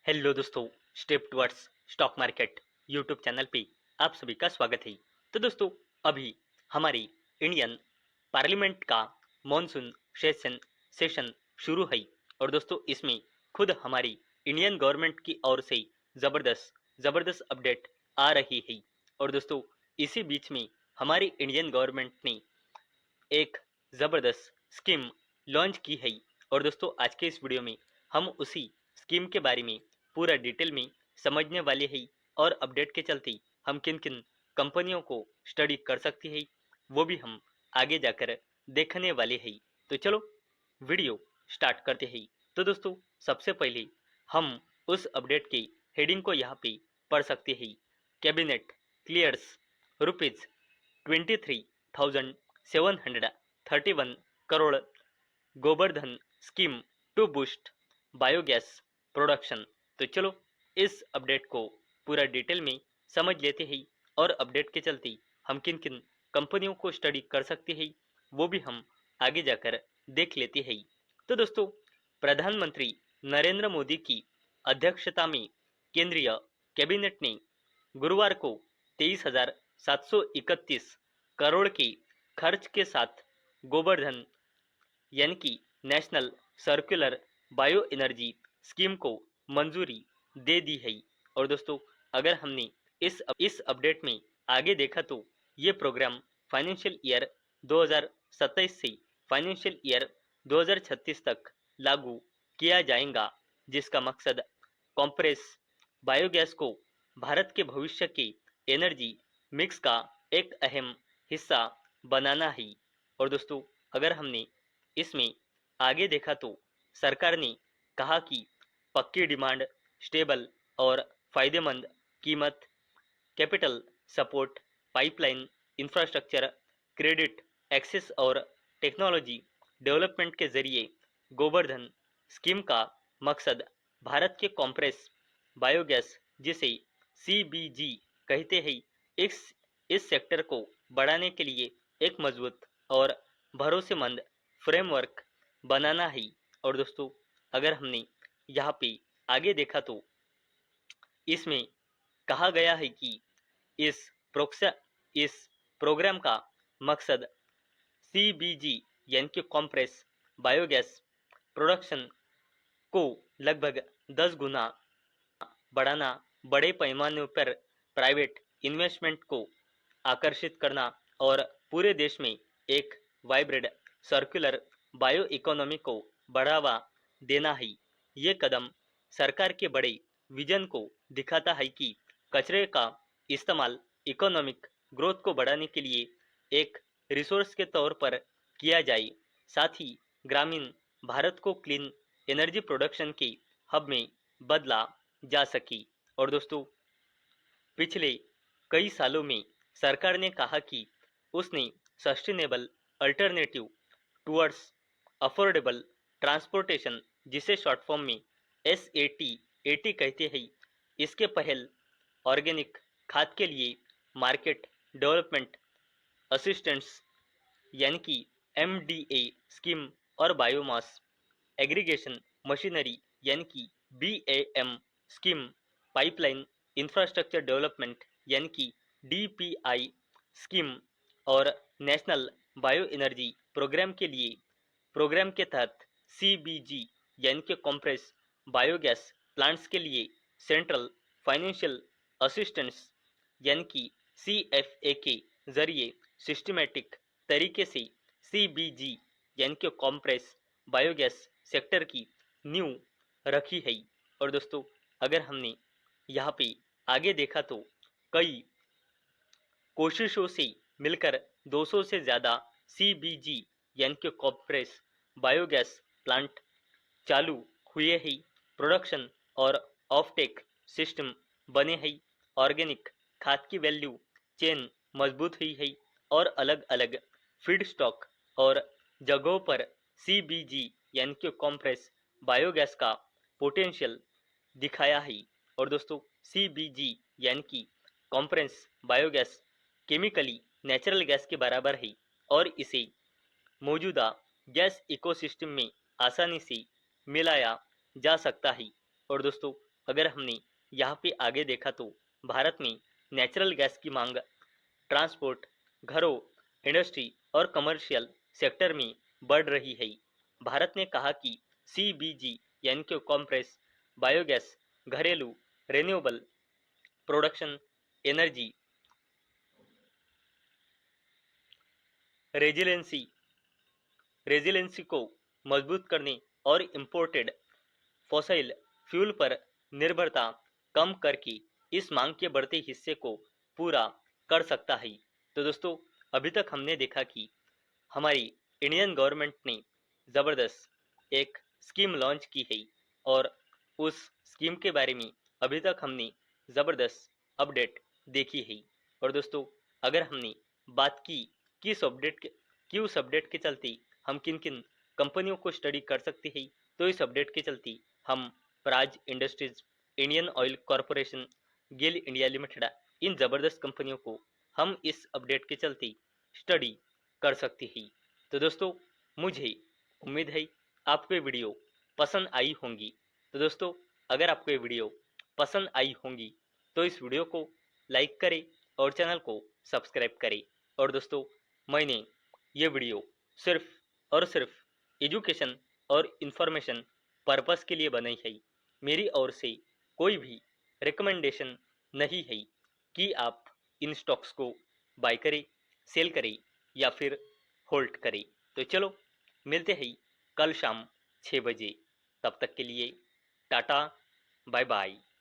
Hello दोस्तों, step towards stock market YouTube channel पे आप सभी का स्वागत है। तो दोस्तों, अभी हमारी इंडियन पार्लियामेंट का मॉनसून सेशन शुरू है और दोस्तों इसमें खुद हमारी इंडियन गवर्नमेंट की ओर से ज़बरदस्त ज़बरदस्त अपडेट आ रही है। और दोस्तों इसी बीच में हमारी इंडियन गवर्नमेंट ने एक ज़बरदस्त स्कीम लॉन्च की है। और दोस्तों आज के इस वीडियो में हम उसी स्कीम के बारे में पूरा डिटेल में समझने वाले हैं और अपडेट के चलते हम किन किन कंपनियों को स्टडी कर सकते हैं वो भी हम आगे जाकर देखने वाले हैं। तो चलो वीडियो स्टार्ट करते हैं। तो दोस्तों सबसे पहले हम उस अपडेट के हेडिंग को यहाँ पे पढ़ सकते हैं। Cabinet clears rupees 23,731 crore Gobardhan scheme to boost biogas production. तो चलो इस अपडेट को पूरा डिटेल में समझ लेते हैं और अपडेट के चलते हम किन किन कंपनियों को स्टडी कर सकते हैं वो भी हम आगे जाकर देख लेते हैं। तो दोस्तों प्रधानमंत्री नरेंद्र मोदी की अध्यक्षता में केंद्रीय कैबिनेट ने गुरुवार को 23,731 करोड़ के खर्च के साथ गोबर्धन यानी कि national circular bio energy scheme को मंजूरी दे दी है। और दोस्तों अगर हमने इस अपडेट में आगे देखा तो ये प्रोग्राम फाइनेंशियल ईयर 2027 से फाइनेंशियल ईयर 2036 तक लागू किया जाएगा, जिसका मकसद कॉम्प्रेस बायोगैस को भारत के भविष्य के एनर्जी मिक्स का एक अहम हिस्सा बनाना है। और दोस्तों अगर हमने इसमें आगे देखा तो सरकार ने कहा कि पक्की डिमांड, स्टेबल और फायदेमंद कीमत, capital support, pipeline infrastructure, credit access और टेक्नोलॉजी डेवलपमेंट के जरिए गोबर्धन स्कीम का मकसद भारत के कॉम्प्रेस बायोगैस जिसे सीबीजी कहते हैं इस सेक्टर को बढ़ाने के लिए एक मजबूत और भरोसेमंद फ्रेमवर्क बनाना है। और दोस्तों अगर हमने यहाँ पे आगे देखा तो इसमें कहा गया है कि इस प्रोक्सा इस प्रोग्राम का मकसद सीबीजी यानी कि कॉम्प्रेस बायोगैस प्रोडक्शन को लगभग 10 गुना बढ़ाना, बड़े पैमाने पर प्राइवेट इन्वेस्टमेंट को आकर्षित करना और पूरे देश में एक वाइब्रेंट सर्कुलर बायो इकोनॉमी को बढ़ावा देना है। ये कदम सरकार के बड़े विजन को दिखाता है कि कचरे का इस्तेमाल इकोनॉमिक ग्रोथ को बढ़ाने के लिए एक रिसोर्स के तौर पर किया जाए, साथ ही ग्रामीण भारत को क्लीन एनर्जी प्रोडक्शन के हब में बदला जा सके। और दोस्तों पिछले कई सालों में सरकार ने कहा कि उसने sustainable alternative towards affordable transportation, जिसे शॉर्ट फॉर्म में SAT कहते हैं, इसके पहल ऑर्गेनिक खाद के लिए मार्केट डेवलपमेंट असिस्टेंस यानी कि MDA स्कीम और बायोमास एग्रीगेशन मशीनरी यानी कि BAM scheme, pipeline infrastructure development यानी कि DPI स्कीम और नेशनल बायो एनर्जी प्रोग्राम के तहत CBG यानी कि कॉम्प्रेस बायोगैस प्लांट्स के लिए सेंट्रल फाइनेंशियल असिस्टेंस यानी कि CFA के जरिए सिस्टमेटिक तरीके से CBG यानी कि कॉम्प्रेस बायोगैस सेक्टर की नींव रखी है। और दोस्तों अगर हमने यहाँ पे आगे देखा तो कई कोशिशों से मिलकर 200 से ज़्यादा CBG यानी कि कॉम्प्रेस बायोगैस प्लांट चालू हुए हैं, प्रोडक्शन और ऑफटेक सिस्टम बने हैं, ऑर्गेनिक खाद की वैल्यू चेन मजबूत हुई है और अलग अलग फीड स्टॉक और जगहों पर CBG यानी कि कॉम्प्रेस बायोगैस का पोटेंशियल दिखाया है। और दोस्तों CBG यानी कि compress biogas chemically natural gas के बराबर है और इसे मौजूदा गैस इकोसिस्टम में आसानी से मिलाया जा सकता है। और दोस्तों अगर हमने यहाँ पे आगे देखा तो भारत में नेचुरल गैस की मांग ट्रांसपोर्ट, घरों, इंडस्ट्री और कमर्शियल सेक्टर में बढ़ रही है। भारत ने कहा कि सीबीजी यानी कि कॉम्प्रेस बायोगैस, घरेलू renewable production energy resiliency resiliency को मजबूत करने और इंपोर्टेड फॉसिल फ्यूल पर निर्भरता कम करके इस मांग के बढ़ते हिस्से को पूरा कर सकता है। तो दोस्तों, अभी तक हमने देखा कि हमारी इंडियन गवर्नमेंट ने ज़बरदस्त एक स्कीम लॉन्च की है और उस स्कीम के बारे में अभी तक हमने ज़बरदस्त अपडेट देखी है। और दोस्तों, अगर हमने बात की कि उस अपडेट के चलते हम किन किन कंपनियों को स्टडी कर सकते हैं, तो इस अपडेट के चलते हम Praj Industries, Indian Oil Corporation, GAIL India Limited, इन ज़बरदस्त कंपनियों को हम इस अपडेट के चलते स्टडी कर सकते हैं। तो दोस्तों, मुझे उम्मीद है आपको ये वीडियो पसंद आई होंगी। तो दोस्तों, अगर आपको ये वीडियो पसंद आई होंगी तो इस वीडियो को लाइक करें और चैनल को सब्सक्राइब करें। और दोस्तों, मैंने ये वीडियो सिर्फ और सिर्फ एजुकेशन और इंफॉर्मेशन पर्पस के लिए बनाई है। मेरी ओर से कोई भी रिकमेंडेशन नहीं है कि आप इन स्टॉक्स को बाय करें, सेल करें या फिर होल्ड करें। तो चलो, मिलते हैं कल शाम 6 बजे। तब तक के लिए टाटा, बाय बाय।